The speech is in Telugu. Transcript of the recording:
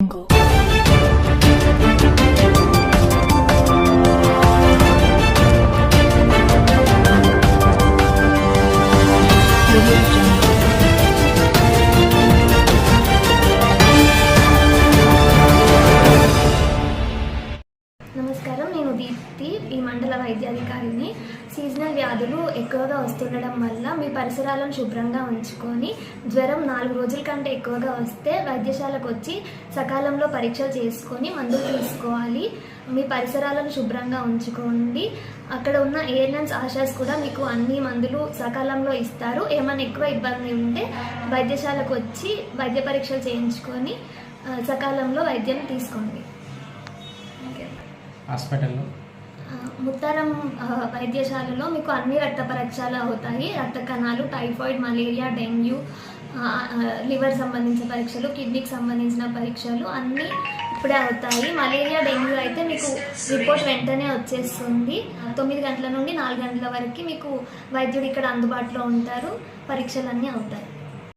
నమస్కారం, నేను దీప్తి, ఈ మండల వైద్యాధికారిని. సీజనల్ వ్యాధులు ఎక్కువగా వస్తుండడం వల్ల మీ పరిసరాలను శుభ్రంగా ఉంచుకొని, జ్వరం 4 రోజుల కంటే ఎక్కువగా వస్తే వైద్యశాలకు వచ్చి సకాలంలో పరీక్షలు చేసుకొని మందులు తీసుకోవాలి. మీ పరిసరాలను శుభ్రంగా ఉంచుకోండి. అక్కడ ఉన్న ఏఎన్ఎంస్, ఆశాస్ కూడా మీకు అన్ని మందులు సకాలంలో ఇస్తారు. ఏమైనా ఎక్కువ ఇబ్బంది ఉంటే వైద్యశాలకు వచ్చి వైద్య పరీక్షలు చేయించుకొని సకాలంలో వైద్యం తీసుకోండి. హాస్పిటల్లో ముత్తారం వైద్యశాలలో మీకు అన్ని రక్త పరీక్షలు అవుతాయి. రక్త కణాలు, టైఫాయిడ్, మలేరియా, డెంగ్యూ, లివర్ సంబంధించిన పరీక్షలు, కిడ్నీకి సంబంధించిన పరీక్షలు అన్నీ ఇప్పుడే అవుతాయి. మలేరియా, డెంగ్యూ అయితే మీకు రిపోర్ట్ వెంటనే వచ్చేస్తుంది. 9 గంటల నుండి 4 గంటల వరకు మీకు వైద్యుడు ఇక్కడ అందుబాటులో ఉంటారు. పరీక్షలన్నీ అవుతాయి.